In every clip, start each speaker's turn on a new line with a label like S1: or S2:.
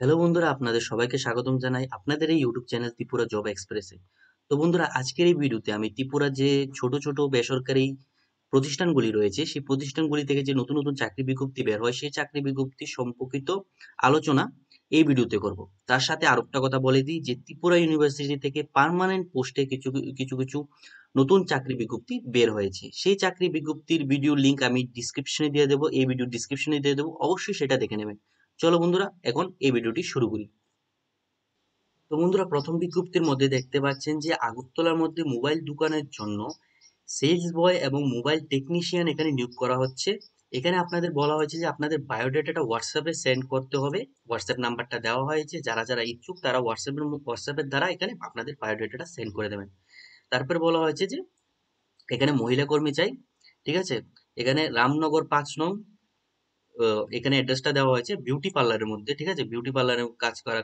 S1: Hello বন্ধুরা, আপনাদের সবাইকে স্বাগতম জানাই আপনাদের এই ইউটিউব চ্যানেল ত্রিপুরা জব এক্সপ্রেসে। তো বন্ধুরা, আজকের এই ভিডিওতে আমি ত্রিপুরা যে ছোট ছোট বেসরকারি প্রতিষ্ঠানগুলি রয়েছে সেই প্রতিষ্ঠানগুলি থেকে যে নতুন নতুন চাকরি বিজ্ঞপ্তি বের হয় সেই চাকরি বিজ্ঞপ্তি সম্পর্কিত আলোচনা এই ভিডিওতে করব। তার সাথে আরেকটা কথা বলে দিই যে ত্রিপুরা ইউনিভার্সিটি থেকে পার্মানেন্ট পোস্টে কিছু কিছু কিছু নতুন চাকরি বিজ্ঞপ্তি বের হয়েছে। সেই চাকরি বিজ্ঞপ্তির ভিডিও লিংক আমি ডিসক্রিপশনে দিয়ে দেবো, এই ভিডিও ডিসক্রিপশনে দিয়ে দেবো, অবশ্যই সেটা দেখে নেবেন। চলো বন্ধুরা, এখন এই ভিডিওটি শুরু করি। তো বন্ধুরা, প্রথম বিজ্ঞপ্তির মধ্যে দেখতে পাচ্ছেন যে আগরতলার মধ্যে মোবাইল দোকানের জন্য সেলস বয় এবং মোবাইল টেকনিশিয়ান এখানে নিয়োগ করা হচ্ছে। এখানে আপনাদের বলা হয়েছে যে আপনাদের বায়োডাটাটা হোয়াটসঅ্যাপে সেন্ড করতে হবে। হোয়াটসঅ্যাপ নাম্বারটা দেওয়া হয়েছে, যারা যারা ইচ্ছুক তারা হোয়াটসঅ্যাপের দ্বারা এখানে আপনাদের বায়োডাটাটা সেন্ড করে দেবেন। তারপরে বলা হয়েছে যে এখানে মহিলা কর্মী চাই। ঠিক আছে, এখানে রামনগর 5 নং, এখানে অ্যাড্রেসটা দেওয়া হয়েছে বিউটি পার্লারের মধ্যে। ঠিক আছে, বিউটি পার্লারের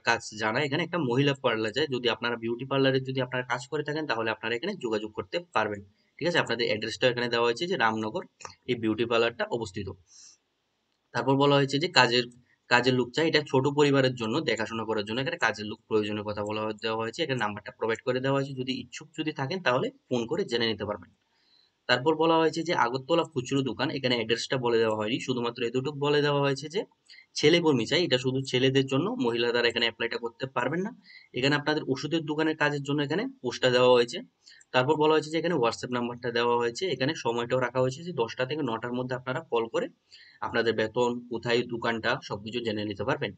S1: কাজ জানা এখানে একটা মহিলা পার্লার যায়। যদি আপনারা বিউটি পার্লারে যদি আপনারা কাজ করে থাকেন তাহলে আপনারা এখানে যোগাযোগ করতে পারবেন। ঠিক আছে, আপনাদের অ্যাড্রেসটা এখানে দেওয়া হয়েছে যে রামনগর এই বিউটি পার্লারটা অবস্থিত। তারপর বলা হয়েছে যে কাজের লোক চাই, এটা ছোট পরিবারের জন্য দেখাশোনা করার জন্য এখানে কাজের লোক প্রয়োজনের কথা দেওয়া হয়েছে। এখানে নাম্বারটা প্রোভাইড করে দেওয়া হয়েছে, যদি ইচ্ছুক যদি থাকেন তাহলে ফোন করে জেনে নিতে পারবেন। তারপর বলা হয়েছে যে আগরতলা খুচরো দোকান, এখানে অ্যাড্রেসটা বলে দেওয়া হয়নি, শুধুমাত্র এতটুকু বলে দেওয়া হয়েছে যে ছেলে কর্মী চাই। এটা শুধু ছেলেদের জন্য, মহিলারা এখানে অ্যাপ্লাইটা করতে পারবেন না। এখানে আপনাদের ওষুধের দোকানের কাজের জন্য এখানে পোস্টটা দেওয়া হয়েছে। তারপর বলা হয়েছে যে এখানে হোয়াটসঅ্যাপ নাম্বারটা দেওয়া হয়েছে, এখানে সময়টাও রাখা হয়েছে যে 10টা থেকে 9টার মধ্যে আপনারা কল করে আপনাদের বেতন কোথায় দোকানটা সবকিছু জেনে নিতে পারবেন।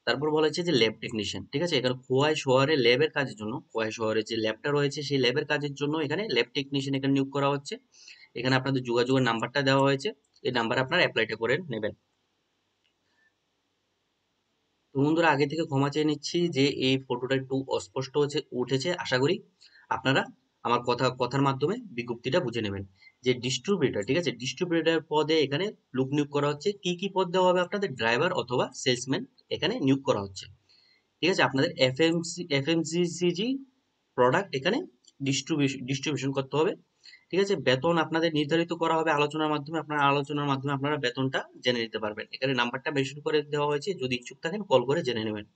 S1: তারপর বলা হয়েছে যে ল্যাব টেকনিশিয়ান। ঠিক আছে, এখানে খোয়াই শহরে ল্যাবের কাজের জন্য, খোয়াই শহরে যে ল্যাবটা রয়েছে সেই ল্যাবের কাজের জন্য এখানে ল্যাব টেকনিশিয়ান এখানে নিয়োগ করা হচ্ছে। এখানে আপনাদের যোগাযোগের নাম্বারটা দেওয়া হয়েছে, এই নাম্বারে আপনারা অ্যাপ্লাইটা করে নেবেন। তো বন্ধুরা, আগে থেকে ক্ষমা চেয়ে নিচ্ছি যে এই ফটোটা একটু অস্পষ্ট উঠেছে। আশা করি আপনারা আমার কথার মাধ্যমে বিজ্ঞপ্তিটা বুঝে নেবেন। যে ডিস্ট্রিবিউটর, ঠিক আছে, ডিস্ট্রিবিউটর পদে এখানে লোক নিয়োগ করা হচ্ছে। কি কি পদ দেওয়া হবে আপনাদের? ড্রাইভার অথবা সেলসম্যান এখানে নিয়োগ করা হচ্ছে। ঠিক আছে, আপনাদের এফএমসিজি প্রোডাক্ট এখানে ডিস্ট্রিবিউশন করতে হবে। ঠিক আছে, বেতন আপনাদের নির্ধারিত করা হবে আলোচনার মাধ্যমে, আপনার আলোচনার মাধ্যমে আপনারা বেতনটা জেনে নিতে পারবেন। এখানে নাম্বারটা মেনশন করে দেওয়া হয়েছে, যদি ইচ্ছুক থাকেন কল করে জেনে নেবেন।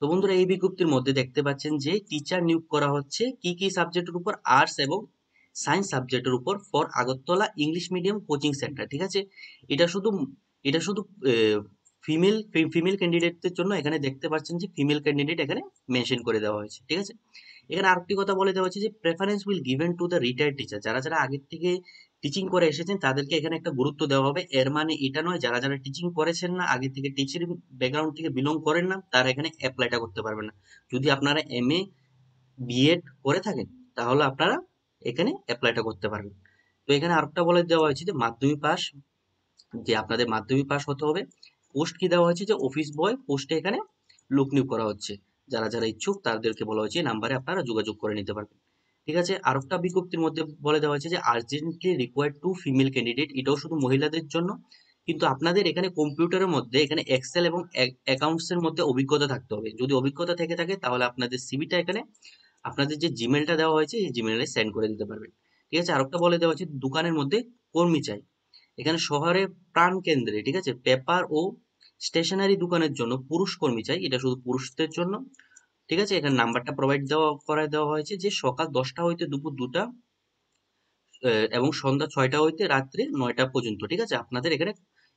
S1: তো বন্ধুরা, এই বিজ্ঞপ্তির মধ্যে দেখতে পাচ্ছেন যে টিচার নিয়োগ করা হচ্ছে। কি কি সাবজেক্টের উপর? আর্টস এবং সায়েন্স সাবজেক্টের উপর, for Agartala English medium coaching centre. ঠিক আছে, এটা শুধু এটা শুধু ফিমেল ফিমেল ক্যান্ডিডেটদের জন্য। এখানে দেখতে পাচ্ছেন যে ফিমেল ক্যান্ডিডেট এখানে মেনশন করে দেওয়া হয়েছে। ঠিক আছে, এখানে আরেকটি কথা বলে দেওয়া হচ্ছে যে preference will given to the retired teacher. যারা যারা আগের থেকে টিচিং করে এসেছেন তাদেরকে এখানে একটা গুরুত্ব দেওয়া হবে। এর মানে এটা নয় যারা যারা টিচিং করেছেন না, আগে থেকে টিচিং ব্যাকগ্রাউন্ড থেকে বিলং করেন না, তারা এখানে অ্যাপ্লাইটা করতে পারবেন না। যদি আপনারা এমএ বিএড করে থাকেন তাহলে আপনারা এখানে অ্যাপ্লাইটা করতে পারবেন। তো এখানে আরেকটা বলে দেওয়া হয়েছে যে মাধ্যমিক পাস, যে আপনাদের মাধ্যমিক পাস হতে হবে। পোস্ট কি দেওয়া হয়েছে যে অফিস বয় পোস্টে এখানে লোক নিয়োগ করা হচ্ছে। যারা যারা ইচ্ছুক তাদেরকে বলা হয়েছে এই নাম্বারে আপনারা যোগাযোগ করে নিতে পারবেন। ঠিক আছে, আরেকটা বিজ্ঞপ্তির মধ্যে বলে দেওয়া হয়েছে যে urgently required to female candidate. এটাও শুধু মহিলাদের জন্য, কিন্তু আপনাদের এখানে কম্পিউটারের মধ্যে এখানে এক্সেল এবং অ্যাকাউন্টস এর মধ্যে অভিজ্ঞতা থাকতে হবে। যদি অভিজ্ঞতা থেকে থাকে তাহলে আপনাদের সিভিটা এখানে আপনাদের যে জিমেলটা দেওয়া হয়েছে এই জিমেলে সেন্ড করে দিতে পারবেন। ঠিক আছে, আরেকটা বলে দেওয়া হয়েছে দোকানের মধ্যে কর্মী চাই। এখানে শহরে প্রাণ কেন্দ্রে, ঠিক আছে, পেপার ও স্টেশনারি দোকানের জন্য পুরুষ কর্মী চাই, এটা শুধু পুরুষদের জন্য। ঠিক আছে, এখানে নাম্বারটা প্রোভাইড দেওয়া হয়েছে যে সকাল 10টা হইতে দুপুর 2টা, এবং সন্ধ্যা 6টা হইতে রাত্রে 9টা পর্যন্ত। ঠিক আছে, আপনাদের এখানে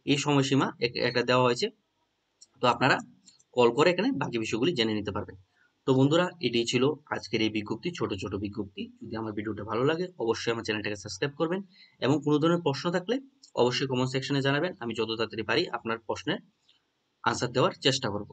S1: এই সময়সীমা একটা দেওয়া হয়েছে। তো আপনারা কল করে এখানে বাকি বিষয়গুলি জেনে নিতে পারবেন। তো বন্ধুরা, এটাই ছিল আজকের এই বিজ্ঞপ্তি, ছোট ছোট বিজ্ঞপ্তি। যদি আমার ভিডিওটা ভালো লাগে অবশ্যই আমার চ্যানেলটাকে সাবস্ক্রাইব করবেন, এবং কোনো ধরনের প্রশ্ন থাকলে অবশ্যই কমেন্ট সেকশনে জানাবেন। আমি যত তাড়াতাড়ি পারি আপনার প্রশ্নের আনসার দেওয়ার চেষ্টা করব।